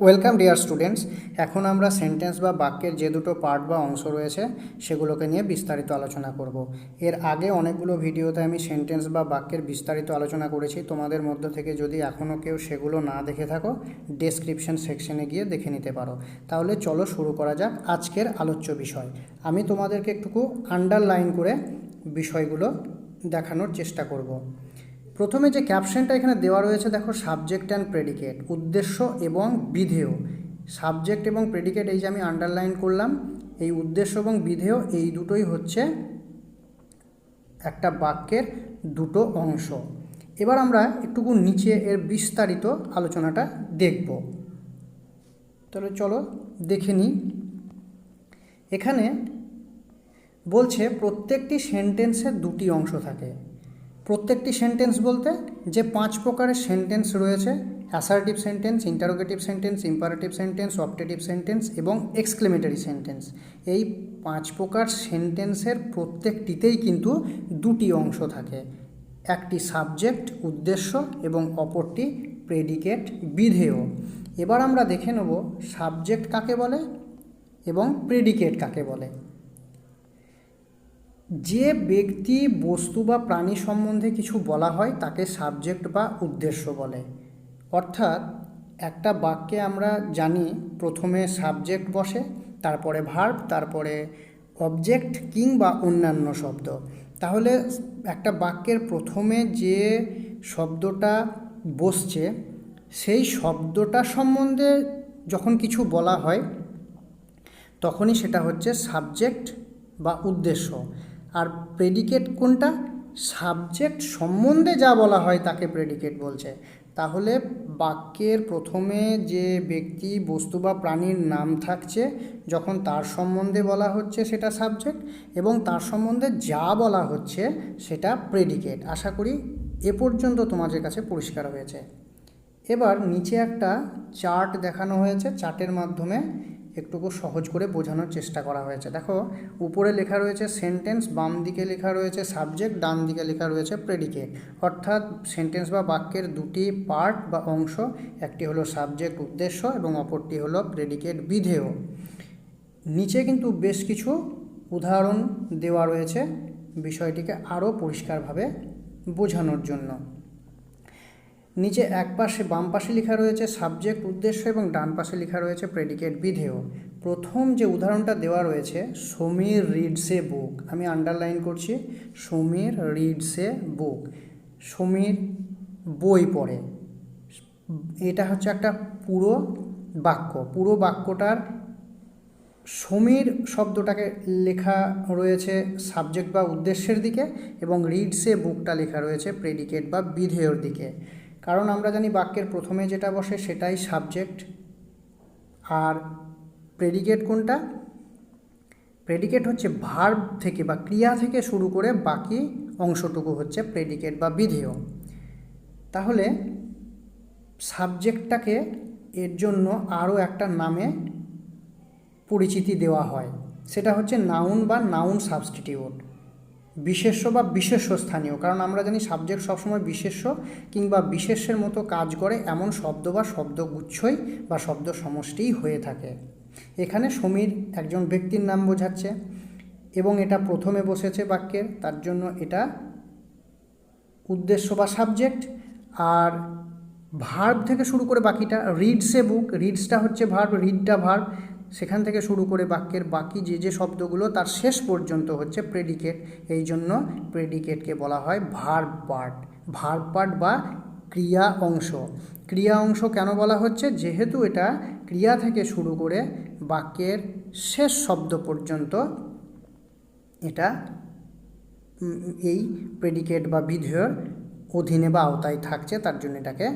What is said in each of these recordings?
Welcome dear students. এখন আমরা sentence বা বাক্যের যে দুটো পার্ট বা অংশ রয়েছে সেগুলোকে নিয়ে বিস্তারিত আলোচনা করব। এর আগে অনেকগুলো ভিডিওতে আমি সেন্টেন্স বা বাক্যের বিস্তারিত আলোচনা করেছি। তোমাদের মধ্য থেকে যদি এখনও কেউ সেগুলো না দেখে থাকো, ডেসক্রিপশন সেকশনে গিয়ে দেখে নিতে পারো। তাহলে চলো শুরু করা যাক আজকের আলোচ্য বিষয়। আমি তোমাদেরকে একটুকু আন্ডারলাইন করে বিষয়গুলো দেখানোর চেষ্টা করব। প্রথমে যে ক্যাপশনটা এখানে দেওয়া রয়েছে দেখো, সাবজেক্ট অ্যান্ড প্রেডিকেট, উদ্দেশ্য এবং বিধেয়। সাবজেক্ট এবং প্রেডিকেট এই যে আমি আন্ডারলাইন করলাম, এই উদ্দেশ্য এবং বিধেয় এই দুটোই হচ্ছে একটা বাক্যের দুটো অংশ। এবার আমরা একটুকু নিচে এর বিস্তারিত আলোচনাটা দেখব। তাহলে চলো দেখে নিই। এখানে বলছে প্রত্যেকটি সেন্টেন্সের দুটি অংশ থাকে। প্রত্যেকটি সেন্টেন্স বলতে যে 5 প্রকারের সেন্টেন্স রয়েছে, assertive sentence, interrogative sentence, imperative sentence, optative sentence এবং এক্সক্লেমেটরি সেন্টেন্স, এই 5 প্রকার সেন্টেন্সের প্রত্যেকটিতেই কিন্তু দুটি অংশ থাকে। একটি সাবজেক্ট উদ্দেশ্য এবং অপরটি প্রেডিকেট বিধেয়। এবার আমরা দেখে নেব সাবজেক্ট কাকে বলে এবং প্রেডিকেট কাকে বলে। যে ব্যক্তি বস্তু বা প্রাণী সম্বন্ধে কিছু বলা হয় তাকে সাবজেক্ট বা উদ্দেশ্য বলে। অর্থাৎ একটা বাক্যে আমরা জানি প্রথমে সাবজেক্ট বসে, তারপরে ভার্ব, তারপরে অবজেক্ট কিংবা অন্যান্য শব্দ। তাহলে একটা বাক্যের প্রথমে যে শব্দটা বসছে সেই শব্দটা সম্বন্ধে যখন কিছু বলা হয় তখনই সেটা হচ্ছে সাবজেক্ট বা উদ্দেশ্য। আর প্রেডিকেট কোনটা? সাবজেক্ট সম্বন্ধে যা বলা হয় তাকে প্রেডিকেট বলছে। তাহলে বাক্যের প্রথমে যে ব্যক্তি বস্তু বা প্রাণীর নাম থাকছে, যখন তার সম্বন্ধে বলা হচ্ছে সেটা সাবজেক্ট, এবং তার সম্বন্ধে যা বলা হচ্ছে সেটা প্রেডিকেট। আশা করি এ পর্যন্ত তোমাদের কাছে পরিষ্কার হয়েছে। এবার নিচে একটা চার্ট দেখানো হয়েছে, চার্টের মাধ্যমে একটুকু সহজ করে বোঝানোর চেষ্টা করা হয়েছে। দেখো, উপরে লেখা রয়েছে সেন্টেন্স, বাম দিকে লেখা রয়েছে সাবজেক্ট, ডান দিকে লেখা রয়েছে প্রেডিকেট। অর্থাৎ সেন্টেন্স বা বাক্যের দুটি পার্ট বা অংশ, একটি হলো সাবজেক্ট উদ্দেশ্য এবং অপরটি হলো প্রেডিকেট বিধেয়। নিচে কিন্তু বেশ কিছু উদাহরণ দেওয়া রয়েছে বিষয়টিকে আরও পরিষ্কারভাবে বোঝানোর জন্য। নিচে এক পাশে বাম পাশে লেখা রয়েছে সাবজেক্ট উদ্দেশ্য এবং ডান পাশে লেখা রয়েছে প্রেডিকেট বিধেয়। প্রথম যে উদাহরণটা দেওয়া রয়েছে, সমীর রিডস এ বুক, আমি আন্ডারলাইন করছি, সমীর রিডস এ বুক, সমীর বই পড়ে। এটা হচ্ছে একটা পুরো বাক্য। পুরো বাক্যটার সমীর শব্দটাকে লেখা রয়েছে সাবজেক্ট বা উদ্দেশ্যের দিকে এবং রিডস এ বুকটা লেখা রয়েছে প্রেডিকেট বা বিধেয়র দিকে। কারণ আমরা জানি বাক্যের প্রথমে যেটা বসে সেটাই সাবজেক্ট। আর প্রেডিকেট কোনটা? প্রেডিকেট হচ্ছে ভার্ব থেকে বা ক্রিয়া থেকে শুরু করে বাকি অংশটুকু হচ্ছে প্রেডিকেট বা বিধেয়। তাহলে সাবজেক্টটাকে এর জন্য আরও একটা নামে পরিচিতি দেওয়া হয়, সেটা হচ্ছে নাউন বা নাউন সাবস্টিটিউট, বিশেষ্য বা বিশেষ্য স্থানীয়। কারণ আমরা জানি সাবজেক্ট সবসময় বিশেষ্য কিংবা বিশেষ্যের মতো কাজ করে এমন শব্দ বা শব্দগুচ্ছই বা শব্দ সমষ্টিই হয়ে থাকে। এখানে সমীর একজন ব্যক্তির নাম বোঝাচ্ছে এবং এটা প্রথমে বসেছে বাক্যের, তার জন্য এটা উদ্দেশ্য বা সাবজেক্ট। আর ভার্ব থেকে শুরু করে বাকিটা, রিডস এ বুক, রিডসটা হচ্ছে ভার্ব, রিডটা ভার্ব, সেখান থেকে শুরু করে বাক্যের বাকি যে শব্দগুলো তার শেষ পর্যন্ত হচ্ছে প্রেডিকেট। এই জন্য প্রেডিকেটকে বলা হয় ভার্ব পার্ট। ভার্ব পার্ট বা ক্রিয়া অংশ। ক্রিয়া অংশ কেন বলা হচ্ছে? যেহেতু এটা ক্রিয়া থেকে শুরু করে বাক্যের শেষ শব্দ পর্যন্ত এটা এই প্রেডিকেট বা বিধেয়র অধীনে বা আওতায় থাকছে, তার জন্য এটাকে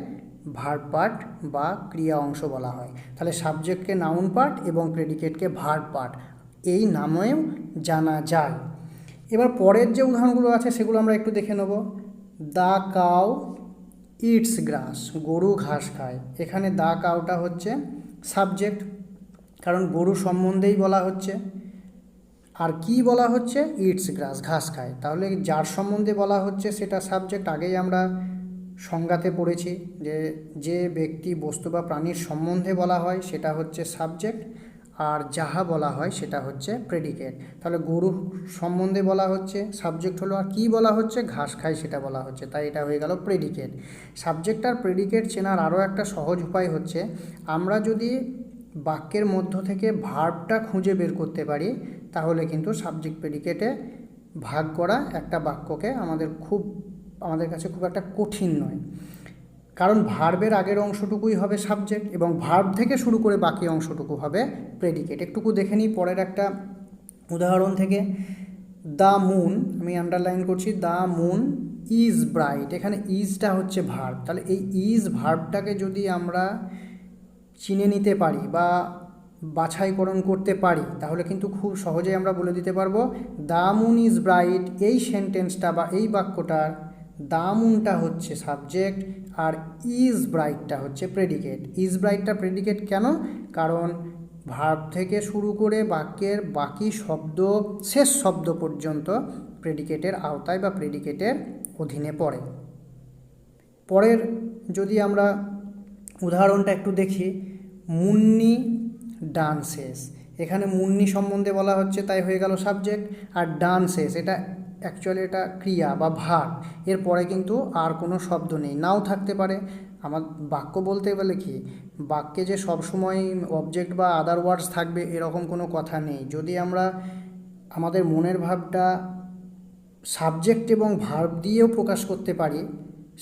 ভার্ব পার্ট বা ক্রিয়া অংশ বলা হয়। তাহলে সাবজেক্টকে নাউন পার্ট এবং প্রেডিকেটকে ভার্ব পার্ট এই নামেও জানা যায়। এবার পরের যে উদাহরণগুলো আছে সেগুলো আমরা একটু দেখে নেব। দ্য কাউ ইটস গ্রাস, গরু ঘাস খায়। এখানে দ্য কাউটা হচ্ছে সাবজেক্ট, কারণ গরু সম্বন্ধেই বলা হচ্ছে। আর কি বলা হচ্ছে? ইটস গ্রাস, ঘাস খায়। তাহলে যার সম্বন্ধে বলা হচ্ছে সেটা সাবজেক্ট, আগেই আমরা সংজ্ঞাতে পড়েছি যে যে ব্যক্তি বস্তু বা প্রাণীর সম্বন্ধে বলা হয় সেটা হচ্ছে সাবজেক্ট, আর যাহা বলা হয় সেটা হচ্ছে প্রেডিকেট। তাহলে গরু সম্বন্ধে বলা হচ্ছে, সাবজেক্ট হলো, আর কি বলা হচ্ছে, ঘাস খায় সেটা বলা হচ্ছে, তাই এটা হয়ে গেল প্রেডিকেট। সাবজেক্ট আর প্রেডিকেট চেনার আরও একটা সহজ উপায় হচ্ছে আমরা যদি বাক্যের মধ্য থেকে ভার্বটা খুঁজে বের করতে পারি তাহলে কিন্তু সাবজেক্ট প্রেডিকেটে ভাগ করা একটা বাক্যকে আমাদের কাছে খুব একটা কঠিন নয়, কারণ ভার্বের আগের অংশটুকুই হবে সাবজেক্ট এবং ভার্ব থেকে শুরু করে বাকি অংশটুকু হবে প্রেডিকেট। একটুকু দেখে নিই পরের একটা উদাহরণ থেকে। দ্য মুন, আমি আন্ডারলাইন করছি, দ্য মুন ইজ ব্রাইট, এখানে ইজটা হচ্ছে ভার্ব। তাহলে এই ইজ ভার্বটাকে যদি আমরা চিনে নিতে পারি বা বাছাইকরণ করতে পারি তাহলে কিন্তু খুব সহজেই আমরা বলে দিতে পারবো দ্য মুন ইজ ব্রাইট, এই সেন্টেন্সটা বা এই বাক্যটার দ্য মুনটা হচ্ছে সাবজেক্ট আর ইজ ব্রাইটটা হচ্ছে প্রেডিকেট। ইজ ব্রাইটটা প্রেডিকেট কেন? কারণ ভার্ব থেকে শুরু করে বাক্যের বাকি শব্দ শেষ শব্দ পর্যন্ত প্রেডিকেটের আওতায় বা প্রেডিকেটের অধীনে পড়ে। পরের যদি আমরা উদাহরণটা একটু দেখি, মুন্নি ডান্সেস, এখানে মুন্নি সম্বন্ধে বলা হচ্ছে তাই হয়ে গেল সাবজেক্ট, আর ডান্সেস এটা অ্যাকচুয়ালি এটা ক্রিয়া বা ভার্ব, এরপরে কিন্তু আর কোনো শব্দ নেই, নাও থাকতে পারে। আমার বাক্য বলতে গেলে কি বাক্যে যে সবসময় অবজেক্ট বা আদার ওয়ার্ডস থাকবে এরকম কোনো কথা নেই। যদি আমরা আমাদের মনের ভাবটা সাবজেক্ট এবং ভার্ব দিয়েও প্রকাশ করতে পারি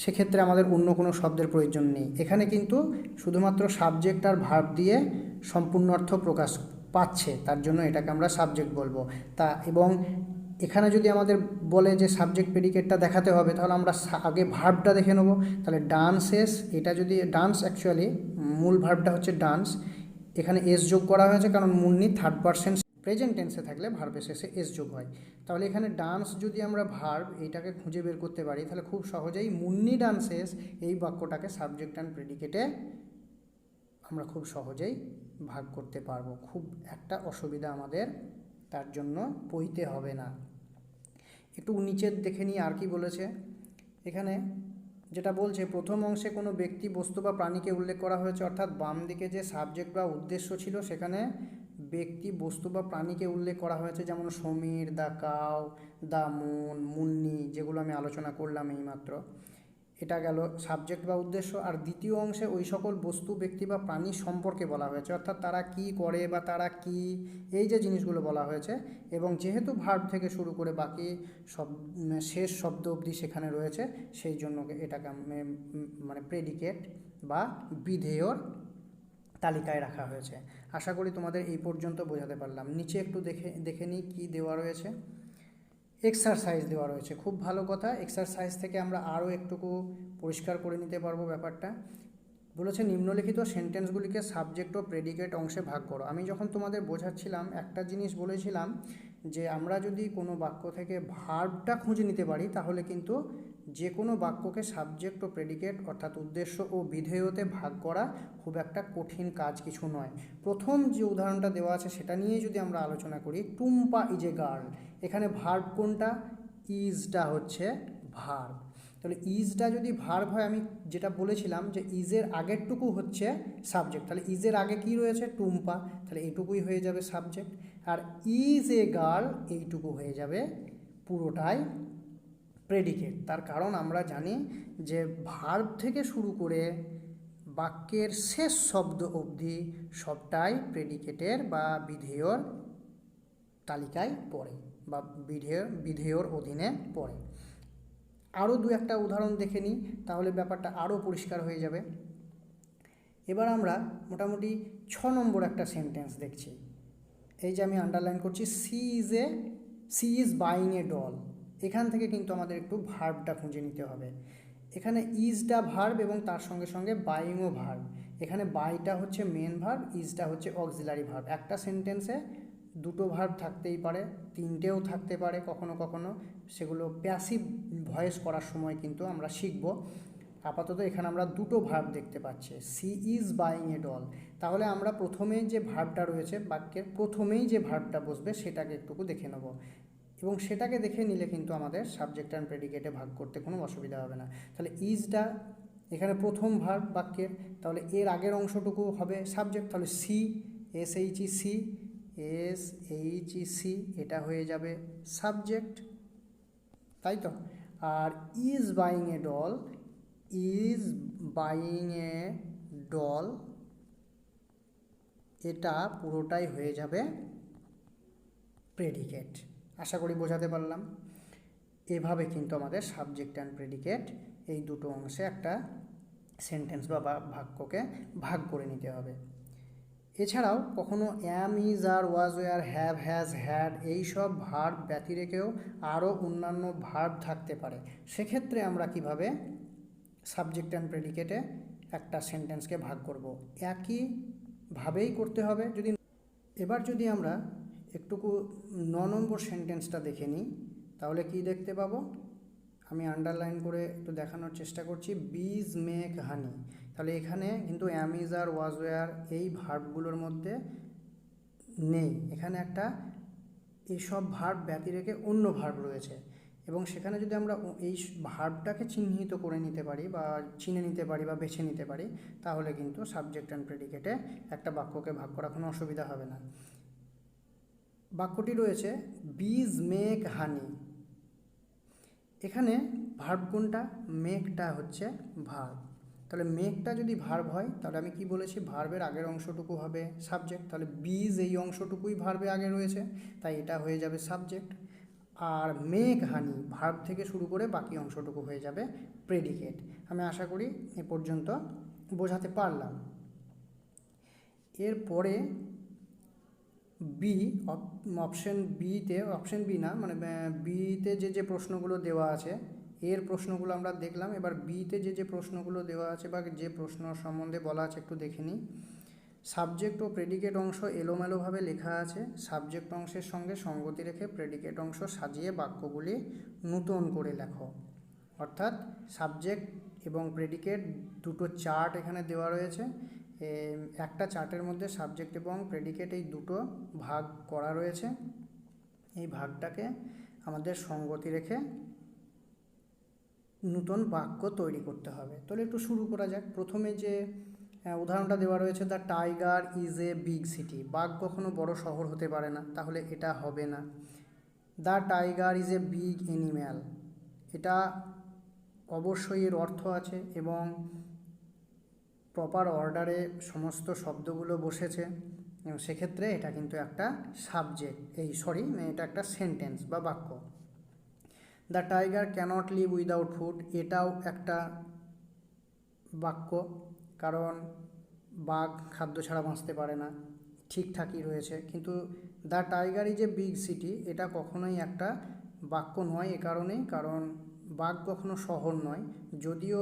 সেক্ষেত্রে আমাদের অন্য কোনো শব্দের প্রয়োজন নেই। এখানে কিন্তু শুধুমাত্র সাবজেক্ট আর ভার্ব দিয়ে সম্পূর্ণ অর্থ প্রকাশ পাচ্ছে, তার জন্য এটাকে আমরা সাবজেক্ট বলবো। এবং এখানে যদি আমাদের বলে যে সাবজেক্ট প্রেডিকেটটা দেখাতে হবে তাহলে আমরা আগে ভার্বটা দেখে নেব। তাহলে ডান্সেস, এটা যদি ডান্স, অ্যাকচুয়ালি মূল ভার্বটা হচ্ছে ডান্স, এখানে এস যোগ করা হয়েছে কারণ মুন্নি থার্ড পারসন প্রেজেন্ট টেন্সে থাকলে ভার্বের শেষে এস যোগ হয়। তাহলে এখানে ডান্স যদি আমরা ভার্ব এইটাকে খুঁজে বের করতে পারি তাহলে খুব সহজেই মুন্নি ডান্সেস এই বাক্যটাকে সাবজেক্ট অ্যান্ড প্রেডিকেটে আমরা খুব সহজেই ভাগ করতে পারবো, খুব একটা অসুবিধা আমাদের তার জন্য পইতে হবে না। একটু নিচের দেখে নিই আর কি বলেছে। এখানে যেটা বলছে প্রথম অংশে কোনো ব্যক্তি বস্তু বা প্রাণীকে উল্লেখ করা হয়েছে, অর্থাৎ বাম দিকে যে সাবজেক্ট বা উদ্দেশ্য ছিল সেখানে ব্যক্তি বস্তু বা প্রাণীকে উল্লেখ করা হয়েছে, যেমন Samir, the cow, the moon, Munni, যেগুলো আমি আলোচনা করলাম এইমাত্র। এটা গেল সাবজেক্ট বা উদ্দেশ্য। আর দ্বিতীয় অংশে ওই সকল বস্তু, ব্যক্তি বা প্রাণী সম্পর্কে বলা হয়েছে, অর্থাৎ তারা কি করে বা তারা কি, এই যে জিনিসগুলো বলা হয়েছে। এবং যেহেতু ভার্ব থেকে শুরু করে বাকি সব শেষ শব্দ অবধি সেখানে রয়েছে সেই জন্য এটাকে মানে প্রেডিকেট বা বিধেয়র তালিকায় রাখা হয়েছে। আশা করি তোমাদের এই পর্যন্ত বোঝাতে পারলাম। নিচে একটু দেখে নিই কী দেওয়া রয়েছে। এক্সারসাইজ দেওয়া রয়েছে, খুব ভালো কথা। এক্সারসাইজ থেকে আমরা আরও একটুকু পরিষ্কার করে নিতে পারবো ব্যাপারটা। বলেছে নিম্নলিখিত সেন্টেন্সগুলিকে সাবজেক্ট ও প্রেডিকেট অংশে ভাগ করো। আমি যখন তোমাদের বোঝাচ্ছিলাম একটা জিনিস বলেছিলাম যে আমরা যদি কোনো বাক্য থেকে ভার্বটা খুঁজে নিতে পারি তাহলে কিন্তু যে কোনো বাক্যকে সাবজেক্ট ও প্রেডিকেট অর্থাৎ উদ্দেশ্য ও বিধেয়তে ভাগ করা খুব একটা কঠিন কাজ কিছু নয়। প্রথম যে উদাহরণটা দেওয়া আছে সেটা নিয়েই যদি আমরা আলোচনা করি, টুম্পা ইজ এ গার্ল, এখানে ভার্ব কোনটা? ইজটা হচ্ছে ভার্ব। তাহলে ইজটা যদি ভার্ব হয়, আমি যেটা বলেছিলাম যে ইজের আগেরটুকু হচ্ছে সাবজেক্ট, তাহলে ইজের আগে কি রয়েছে? টুম্পা, তাহলে এইটুকুই হয়ে যাবে সাবজেক্ট। আর ইজ এ গার্ল এইটুকু হয়ে যাবে পুরোটাই প্রেডিকেট। তার কারণ আমরা জানি যে ভার্ব থেকে শুরু করে বাক্যের শেষ শব্দ অবধি সবটাই প্রেডিকেটের বা বিধেয়র তালিকায় পড়ে বা বিধেয়র অধীনে পড়ে। আরও দু একটা উদাহরণ দেখে নিই তাহলে ব্যাপারটা আরও পরিষ্কার হয়ে যাবে। এবার আমরা মোটামুটি 6 নম্বর একটা সেন্টেন্স দেখছি। এই যে আমি আন্ডারলাইন করছি, she is buying a doll, এখান থেকে কিন্তু আমাদের একটু ভার্বটা খুঁজে নিতে হবে। এখানে ইজটা ভার্ব এবং তার সঙ্গে সঙ্গে বাইংও ভার্ব। এখানে বাইটা হচ্ছে মেন ভার্ব, ইজটা হচ্ছে অক্সিলারি ভার্ব। একটা সেন্টেন্সে দুটো ভার্ব থাকতেই পারে, তিনটেও থাকতে পারে কখনো কখনো, সেগুলো প্যাসিভ ভয়েস করার সময় কিন্তু আমরা শিখব। আপাতত এখানে আমরা দুটো ভার্ব দেখতে পাচ্ছি, she is buying a doll. তাহলে আমরা প্রথমেই যে ভার্বটা রয়েছে বাক্যের প্রথমেই যে ভার্বটা বসবে সেটাকে একটু দেখে নেব। এবং সেটাকে দেখে নিলে কিন্তু আমাদের সাবজেক্ট অ্যান্ড প্রেডিকেটে ভাগ করতে কোনো অসুবিধা হবে না। তাহলে ইজটা এখানে প্রথম ভার্ব বাক্যের, তাহলে এর আগের অংশটুকু হবে সাবজেক্ট, তাহলে C, S H E C এটা হয়ে যাবে সাবজেক্ট, তাই তো। আর is buying a doll, is buying a doll এটা পুরোটাই হয়ে যাবে প্রেডিকেট। আশা করি বোঝাতে পারলাম। এভাবে কিন্তু আমাদের সাবজেক্ট অ্যান্ড প্রেডিকেট এই দুটো অংশে একটা সেন্টেন্স বা বাক্যকে ভাগ করে নিতে হবে। এছাড়াও কখনো am, is, are, was, were, have, has, had এইসব ভার্ব ব্যতিরেকেও আরও অন্যান্য ভার্ব থাকতে পারে। সেক্ষেত্রে আমরা কিভাবে সাবজেক্ট অ্যান্ড প্রেডিকেটে একটা সেন্টেন্সকে ভাগ করব, একইভাবেই করতে হবে। এবার যদি আমরা একটুকু 9 নম্বর সেন্টেন্সটা দেখে নিই, তাহলে কি দেখতে পাবো, আমি আন্ডারলাইন করে একটু দেখানোর চেষ্টা করছি। বিজ মেক হানি, তাহলে এখানে কিন্তু অ্যাম, ইজ, আর, ওয়াজ, ওয়ার এই ভার্বগুলোর মধ্যে নেই, এখানে একটা এইসব ভার্ব ব্যতিরেকে অন্য ভার্ব রয়েছে। এবং সেখানে যদি আমরা এই ভার্বটাকে চিহ্নিত করে নিতে পারি বা চিনে নিতে পারি বা বেছে নিতে পারি, তাহলে কিন্তু সাবজেক্ট অ্যান্ড প্রেডিকেটে একটা বাক্যকে ভাগ করা কোনো অসুবিধা হবে না। বাক্যটি রয়েছে বিজ মেক হানি, এখানে ভার্ব কোনটা, মেকটা হচ্ছে ভার্ব। তাহলে মেকটা যদি ভার্ব হয় তাহলে আমি কি বলেছি, ভার্বের আগের অংশটুকু হবে সাবজেক্ট, তাহলে বিজ এই অংশটুকুই ভার্বে আগে রয়েছে, তাই এটা হয়ে যাবে সাবজেক্ট। আর মেক হানি ভার্ব থেকে শুরু করে বাকি অংশটুকু হয়ে যাবে প্রেডিকেট। আমি আশা করি এ পর্যন্ত বোঝাতে পারলাম। এরপরে বি, অপশন বি না, মানে বিতে যে প্রশ্নগুলো দেওয়া আছে এর প্রশ্নগুলো আমরা দেখলাম। এবার বিতে যে প্রশ্নগুলো দেওয়া আছে বা যে প্রশ্ন সম্বন্ধে বলা আছে একটু দেখে নিই। সাবজেক্ট ও প্রেডিকেট অংশ এলোমেলোভাবে লেখা আছে, সাবজেক্ট অংশের সঙ্গে সঙ্গতি রেখে প্রেডিকেট অংশ সাজিয়ে বাক্যগুলি নূতন করে লেখো। অর্থাৎ সাবজেক্ট এবং প্রেডিকেট দুটো চার্ট এখানে দেওয়া রয়েছে, একটা চার্টের মধ্যে সাবজেক্ট এবং প্রেডিকেট এই দুটো ভাগ করা রয়েছে। এই ভাগটাকে আমাদের সঙ্গতি রেখে নূতন বাক্য তৈরি করতে হবে। তাহলে একটু শুরু করা যাক। প্রথমে যে উদাহরণটা দেওয়া রয়েছে, the tiger is a big city, বাঘ কখনো বড় শহর হতে পারে না, তাহলে এটা হবে না। The tiger is a big animal, এটা অবশ্যই এর অর্থ আছে এবং প্রপার অর্ডারে সমস্ত শব্দগুলো বসেছে, এবং সেক্ষেত্রে এটা কিন্তু একটা সাবজেক্ট, এটা একটা সেন্টেন্স বা বাক্য। The tiger cannot live without food, এটাও একটা বাক্য, কারণ বাঘ খাদ্য ছাড়া বাঁচতে পারে না, ঠিকঠাকই রয়েছে। কিন্তু the tiger is a big city এটা কখনোই একটা বাক্য নয়, এ কারণেই কারণ বাঘ কখনো শহর নয়। যদিও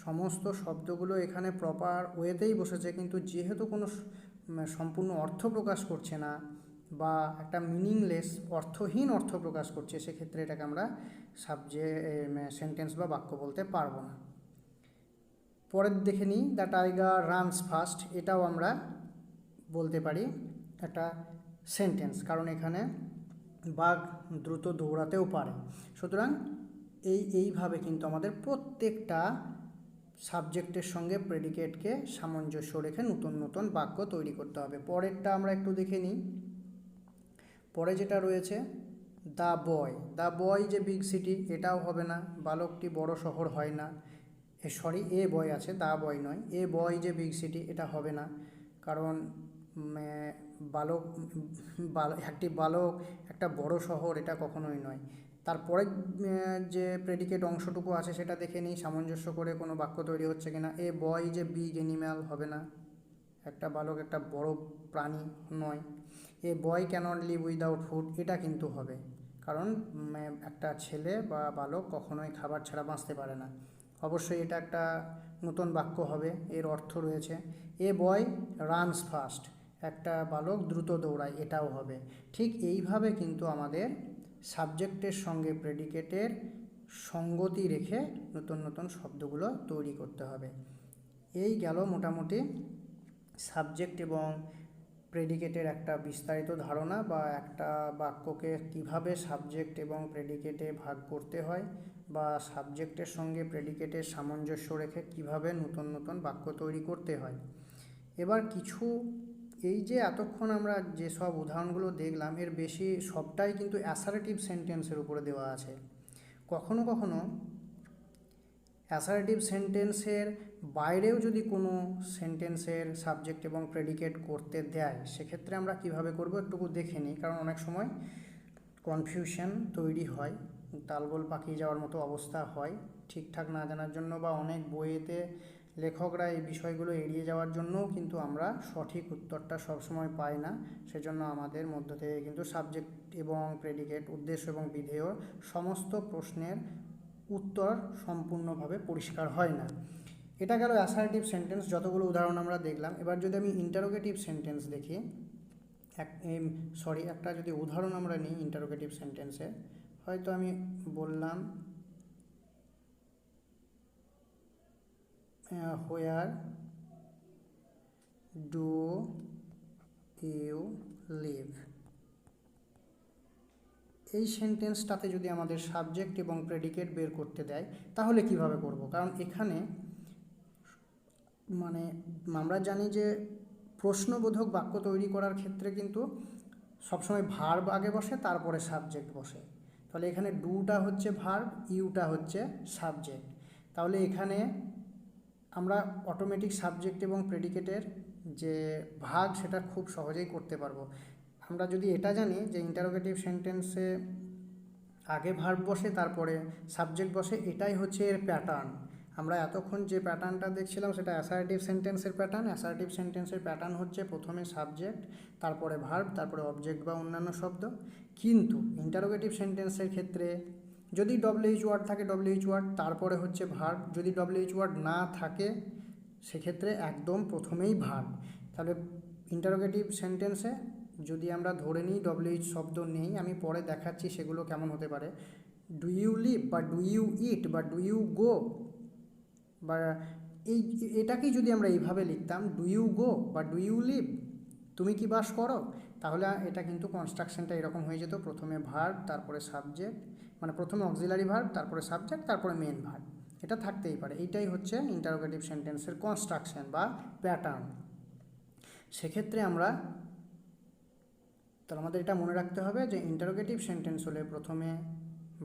সমস্ত শব্দগুলো এখানে প্রপার ওয়েতেই বসেছে, কিন্তু যেহেতু কোনো সম্পূর্ণ অর্থ প্রকাশ করছে না বা একটা মিনিংলেস অর্থহীন অর্থ প্রকাশ করছে, সেক্ষেত্রে এটাকে আমরা সেন্টেন্স বা বাক্য বলতে পারবো না। পরের দেখে নিই, দ্য টাইগার রানস ফাস্ট, এটাও আমরা বলতে পারি একটা সেন্টেন্স, কারণ এখানে বাঘ দ্রুত দৌড়াতেও পারে। সুতরাং এইভাবে কিন্তু আমাদের প্রত্যেকটা সাবজেক্টের সঙ্গে প্রেডিকেটকে সামঞ্জস্য রেখে নতুন নতুন বাক্য তৈরি করতে হবে। পরেরটা আমরা একটু দেখে নিই। পরে যেটা রয়েছে, দ্য বয় যে বিগ সিটি, এটাও হবে না, বালকটি বড় শহর হয় না। এ বয় আছে, দ্য বয় নয়। এ বয় যে বিগ সিটি, এটা হবে না, কারণ একটি বালক একটা বড় শহর এটা কখনোই নয়। তারপরে যে প্রেডিকেট অংশটুকু আছে সেটা দেখে নিই সামঞ্জস্য করে কোনো বাক্য তৈরি হচ্ছে কিনা। এ বয় যে বিগ অ্যানিম্যাল হবে না, একটা বালক একটা বড় প্রাণী নয়। এ বয় ক্যানট লিভ উইদাউট ফুড, এটা কিন্তু হবে, কারণ একটা ছেলে বা বালক কখনোই খাবার ছাড়া বাঁচতে পারে না। অবশ্যই এটা একটা নতুন বাক্য হবে, এর অর্থ রয়েছে। এ বয় রানস ফাস্ট, একটা বালক দ্রুত দৌড়ায়, এটাও হবে। ঠিক এইভাবে কিন্তু আমাদের সাবজেক্টের সঙ্গে প্রেডিকেটের সঙ্গতি রেখে নতুন নতুন শব্দগুলো তৈরি করতে হবে। এই গেল মোটামুটি সাবজেক্ট এবং প্রেডিকেটের একটা বিস্তারিত ধারণা বা একটা বাক্যকে কিভাবে সাবজেক্ট এবং প্রেডিকেটে ভাগ করতে হয় বা সাবজেক্টের সঙ্গে প্রেডিকেটের সামঞ্জস্য রেখে কিভাবে নতুন নতুন বাক্য তৈরি করতে হয়। এবার কিছু এই যে এতক্ষণ আমরা যেসব উদাহরণগুলো দেখলাম এর বেশি সবটাই কিন্তু অ্যাসারেটিভ সেন্টেন্সের উপরে দেওয়া আছে। কখনো কখনো অ্যাসারেটিভ সেন্টেন্সের বাইরেও যদি কোনো সেন্টেন্সের সাবজেক্ট এবং প্রেডিকেট করতে দেয় সেক্ষেত্রে আমরা কিভাবে করব একটু দেখে নিই, কারণ অনেক সময় কনফিউশন তৈরি হয়, তালগোল পাকিয়ে যাওয়ার মতো অবস্থা হয় ঠিকঠাক না জানার জন্য, বা অনেক বইয়েতে লেখকরা এই বিষয়গুলো এড়িয়ে যাওয়ার জন্যও কিন্তু আমরা সঠিক উত্তরটা সবসময় পাই না। সেজন্য আমাদের মধ্য থেকে কিন্তু সাবজেক্ট এবং প্রেডিকেট, উদ্দেশ্য এবং বিধেয় সমস্ত প্রশ্নের উত্তর সম্পূর্ণভাবে পরিষ্কার হয় না। এটা গেল অ্যাসার্টিভ সেন্টেন্স, যতগুলো উদাহরণ আমরা দেখলাম। এবার যদি আমি ইন্টারোগেটিভ সেন্টেন্স দেখি, একটা যদি উদাহরণ আমরা নিই ইন্টারোগেটিভ সেন্টেন্সে, হয়তো আমি বললাম হোয়ার ডু ইউ লিভ, এই সেন্টেন্সটাতে যদি আমাদের সাবজেক্ট এবং প্রেডিকেট বের করতে দেয় তাহলে কিভাবে করব? কারণ এখানে আমরা জানি যে প্রশ্নবোধক বাক্য তৈরি করার ক্ষেত্রে কিন্তু সবসময় ভার্ব আগে বসে, তারপরে সাবজেক্ট বসে। তাহলে এখানে ডুটা হচ্ছে ভার্ব, ইউটা হচ্ছে সাবজেক্ট। তাহলে এখানে আমরা অটোমেটিক সাবজেক্ট এবং প্রেডিকেটের যে ভাগ সেটা খুব সহজেই করতে পারবো। আমরা যদি এটা জানি যে ইন্টারোগেটিভ সেন্টেন্সে আগে ভার্ব বসে তারপরে সাবজেক্ট বসে, এটাই হচ্ছে এর প্যাটার্ন। আমরা এতক্ষণ যে প্যাটার্নটা দেখছিলাম সেটা অ্যাসার্টিভ সেন্টেন্সের প্যাটার্ন। অ্যাসার্টিভ সেন্টেন্সের প্যাটার্ন হচ্ছে প্রথমে সাবজেক্ট, তারপরে ভার্ব, তারপরে অবজেক্ট বা অন্যান্য শব্দ। কিন্তু ইন্টারোগেটিভ সেন্টেন্সের ক্ষেত্রে যদি ডব্লিউএইচ ওয়ার্ড থাকে ডব্লিউএইচ ওয়ার্ড, তারপরে হচ্ছে ভার্ব। যদি ডব্লিউএইচ ওয়ার্ড না থাকে সেক্ষেত্রে একদম প্রথমেই ভার্ব। তাহলে ইন্টারোগেটিভ সেন্টেন্সে যদি আমরা ধরে নিই ডব্লিউএইচ শব্দ নেই, আমি পরে দেখাচ্ছি সেগুলো কেমন হতে পারে। ডু ইউ লিভ বা ডু ইউ ইট বা ডু ইউ গো, বা এটাকেই যদি আমরা এইভাবে লিখতাম ডু ইউ গো বা ডু ইউ লিভ, তুমি কি বাস করো, তাহলে এটা কিন্তু কনস্ট্রাকশনটা এরকম হয়ে যেত, প্রথমে ভার্ব তারপরে সাবজেক্ট, প্রথমে অক্সিলারি ভার্ব তারপরে সাবজেক্ট তারপরে মেন ভার্ব। এটা থাকতেই পারে। এইটাই হচ্ছে ইন্টারোগেটিভ সেন্টেন্সের কনস্ট্রাকশন বা প্যাটার্ন। সেক্ষেত্রে তাহলে আমাদের এটা মনে রাখতে হবে যে ইন্টারোগেটিভ সেন্টেন্স হলে প্রথমে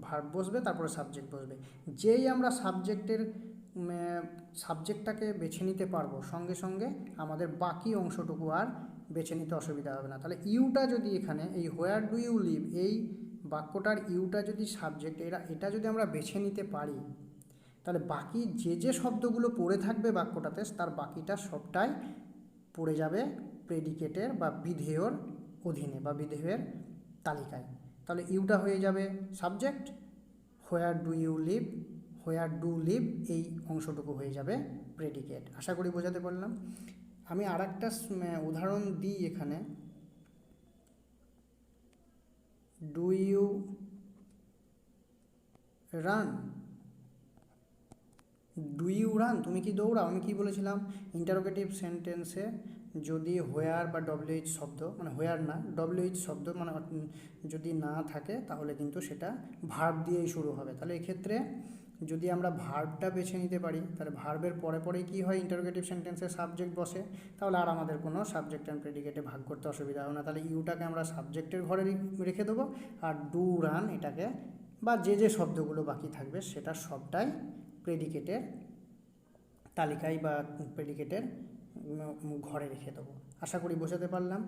ভার্ব বসবে তারপরে সাবজেক্ট বসবে। যেই আমরা সাবজেক্টটাকে বেছে নিতে পারবো সঙ্গে সঙ্গে আমাদের বাকি অংশটুকু আর বেছে নিতে অসুবিধা হবে না। তাহলে ইউটা যদি এখানে এই হোয়ার ডু ইউ লিভ, এই বাক্যটার ইউটা যদি সাবজেক্ট, এটা যদি আমরা বেছে নিতে পারি তাহলে বাকি যে শব্দগুলো পড়ে থাকবে বাক্যটাতে তার বাকিটা সবটাই পড়ে যাবে প্রেডিকেটের বা বিধেয়র অধীনে বা বিধেয়ের তালিকায়। তাহলে ইউটা হয়ে যাবে subject, where do you live, where do live এই অংশটুকু হয়ে যাবে প্রেডিকেট। আশা করি বোঝাতে পারলাম। আমি আর একটা উদাহরণ দিই এখানে। Do you run, do you run, তুমি কি দৌড়াও। আমি কি বলেছিলাম ইন্টারোগেটিভ সেন্টেন্সে যদি হোয়ার বা ডব্লিউএইচ শব্দ, হোয়ার না ডব্লিউএইচ শব্দ যদি না থাকে তাহলে কিন্তু সেটা ভার্ব দিয়েই শুরু হবে। তাহলে এক্ষেত্রে যদি আমরা ভার্বটা বেছে নিতে পারি তাহলে ভার্বের পরে পরেই কী হয় ইন্টারোগেটিভ সেন্টেন্সে সাবজেক্ট বসে, তাহলে আর আমাদের কোনো সাবজেক্ট অ্যান্ড প্রেডিকেটে ভাগ করতে অসুবিধা হবে না। তাহলে ইউটাকে আমরা সাবজেক্টের ঘরে রেখে দেবো, আর ডু রান এটাকে বা যে শব্দগুলো বাকি থাকবে সেটা সবটাই প্রেডিকেটের তালিকায় বা প্রেডিকেটের ঘরে রেখে দেবো। আশা করি বোঝাতে পারলাম।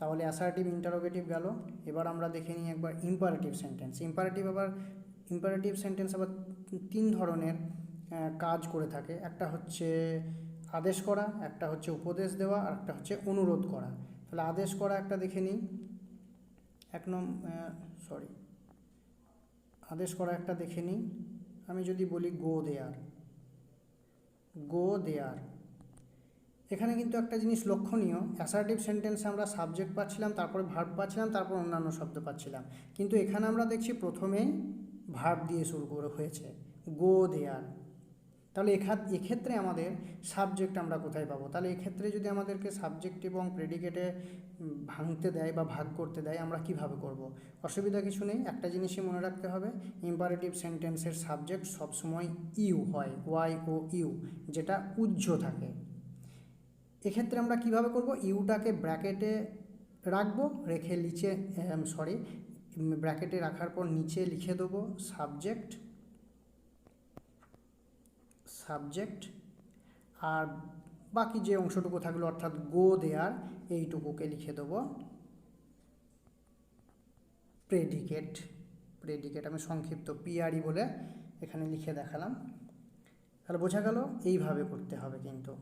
তাহলে অ্যাসার্টিভ ইন্টারোগেটিভ গেল। এবার আমরা দেখে নিই একবার ইম্পারেটিভ সেন্টেন্স। ইম্পারেটিভ সেন্টেন্স আবার তিন ধরনের কাজ করে থাকে। একটা হচ্ছে আদেশ করা, একটা হচ্ছে উপদেশ দেওয়া, আর একটা হচ্ছে অনুরোধ করা। তাহলে আদেশ করা একটা দেখে নিই। আদেশ করা একটা দেখে নিই। আমি যদি বলি গো দেয়ার, গো দেয়ার, এখানে কিন্তু একটা জিনিস লক্ষণীয়, অ্যাসার্টিভ সেন্টেন্সে আমরা সাবজেক্ট পাচ্ছিলাম, তারপরে ভার্ব পাচ্ছিলাম, তারপর অন্যান্য শব্দ পাচ্ছিলাম, কিন্তু এখানে আমরা দেখছি প্রথমেই ভার্ব দিয়ে শুরু হয়েছে গো দেয়ার। তাহলে এক্ষেত্রে আমাদের সাবজেক্ট আমরা কোথায় পাবো? তাহলে এক্ষেত্রে যদি আমাদেরকে সাবজেক্ট এবং প্রেডিকেটে ভাঙতে দেয় বা ভাগ করতে দেয়, আমরা কিভাবে করব? অসুবিধা কিছু নেই, একটা জিনিসই মনে রাখতে হবে, ইম্পারেটিভ সেন্টেন্সের সাবজেক্ট সবসময় ইউ হয়, ওয়াই ও ইউ, যেটা উহ্য থাকে। এক্ষেত্রে আমরা কিভাবে করব? ইউটাকে ব্র্যাকেটে রাখবো, রেখে নিচে ব্র্যাকেটে রাখার পর নিচে লিখে দেবো সাবজেক্ট, আর বাকি যে অংশটুকু থাকলো অর্থাৎ গো দেয়ার, এইটুকুকে লিখে দেবো প্রেডিকেট। আমি সংক্ষিপ্ত পিআরই বলে এখানে লিখে দেখালাম। তাহলে বোঝা গেল এইভাবে করতে হবে। কিন্তু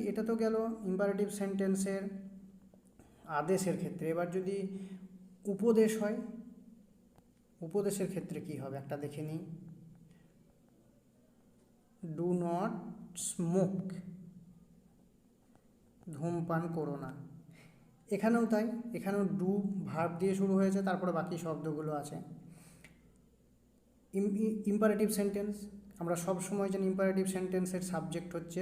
এটা তো গেল ইম্পারেটিভ সেন্টেন্সের আদেশের ক্ষেত্রে। এবার যদি উপদেশ হয়, উপদেশের ক্ষেত্রে কি হবে একটা দেখে নিই। ডু নট স্মোক, ধূমপান করো না। এখানেও তাই, এখানেও ডু ভার্ব দিয়ে শুরু হয়েছে, তারপরে বাকি শব্দগুলো আছে। ইম্পারেটিভ সেন্টেন্স, আমরা সব সময় জানি ইম্পারেটিভ সেন্টেন্সের সাবজেক্ট হচ্ছে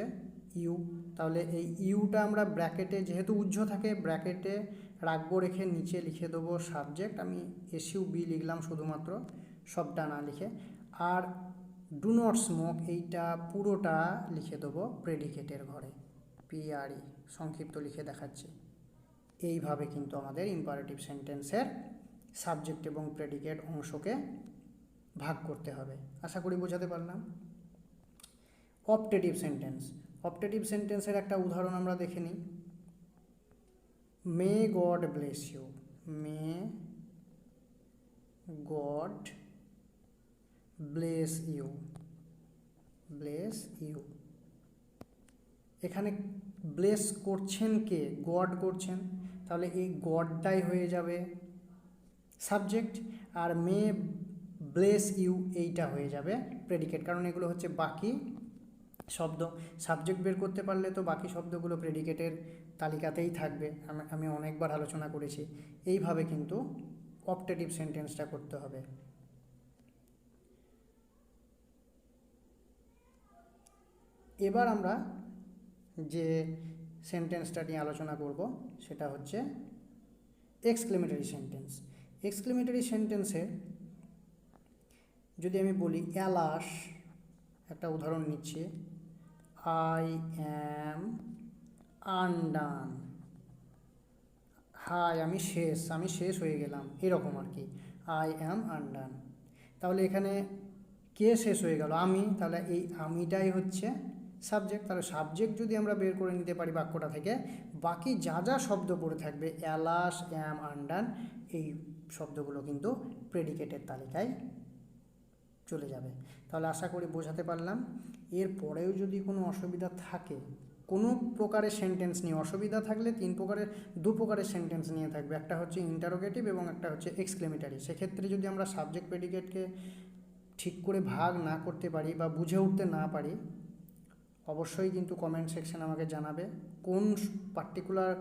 ইউ। তাহলে এই ইউটা আমরা ব্র্যাকেটে, যেহেতু উহ্য থাকে, ব্র্যাকেটে রাখবো, রেখে নিচে লিখে দেবো সাবজেক্ট। আমি SUB লিখলাম শুধুমাত্র, সবটা না লিখে। আর ডু নট স্মোক এইটা পুরোটা লিখে দেবো প্রেডিকেটের ঘরে, PRE সংক্ষিপ্ত লিখে দেখাচ্ছি। এইভাবে কিন্তু আমাদের ইম্পারেটিভ সেন্টেন্সের সাবজেক্ট এবং প্রেডিকেট অংশকে ভাগ করতে হবে। আশা করি বোঝাতে পারলাম। অপটেটিভ সেন্টেন্সের একটা উদাহরণ আমরা দেখে নিই। May God bless you, may God bless you. এখানে ব্লেস করছেন কে? গড করছেন, তাহলে এই গডটাই হয়ে যাবে সাবজেক্ট, আর মে ব্লেস ইউ এইটা হয়ে যাবে প্রেডিকেট, কারণ এগুলো হচ্ছে বাকি শব্দ। সাবজেক্ট বের করতে পারলে তো বাকি শব্দগুলো প্রেডিকেটের তালিকাতেই থাকবে, আমি অনেকবার আলোচনা করেছি। এইভাবে কিন্তু অপটেটিভ সেন্টেন্সটা করতে হবে। এবার আমরা যে সেন্টেন্সটা নিয়ে আলোচনা করব সেটা হচ্ছে এক্সক্লেমেটরি সেন্টেন্সে যদি আমি বলি অ্যালাস, একটা উদাহরণ নিচ্ছি, আই অ্যাম আনডান, হাই আমি শেষ হয়ে গেলাম, এরকম আর কি, আই অ্যাম আনডান। তাহলে এখানে কে শেষ হয়ে গেল? আমি। তাহলে এই আমিটাই হচ্ছে সাবজেক্ট। তাহলে সাবজেক্ট যদি আমরা বের করে নিতে পারি বাক্যটা থেকে, বাকি যা যা শব্দ পড়ে থাকবে অ্যালাস, অ্যাম, আনডান, এই শব্দগুলো কিন্তু প্রেডিকেটের তালিকায় চলে যাবে। তাহলে আশা করি বোঝাতে পারলাম। এর পরেও যদি কোনো অসুবিধা থাকে, কোনো প্রকারের সেন্টেন্স নিয়ে অসুবিধা থাকলে দু প্রকারের সেন্টেন্স নিয়ে থাকবে, একটা হচ্ছে ইন্টারোগেটিভ এবং একটা হচ্ছে এক্সক্লেমেটরি। সেক্ষেত্রে যদি আমরা সাবজেক্ট প্রেডিকেটকে ঠিক করে ভাগ না করতে পারি বা বুঝে উঠতে না পারি, অবশ্যই কিন্তু কমেন্ট সেকশন আমাকে জানাবে কোন পার্টিকুলার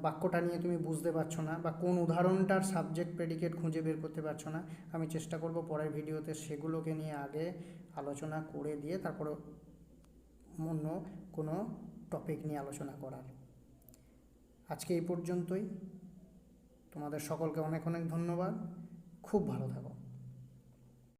বাক্যটা নিয়ে তুমি বুঝতে পারছো না, বা কোন উদাহরণটার সাবজেক্ট প্রেডিকেট খুঁজে বের করতে পারছো না। আমি চেষ্টা করব পরের ভিডিওতে সেগুলোকে নিয়ে আগে আলোচনা করে দিয়ে তারপর অন্য কোনো টপিক নিয়ে আলোচনা করার। আজকে এই পর্যন্তই। তোমাদের সকলকে অনেক অনেক ধন্যবাদ। খুব ভালো থাকো।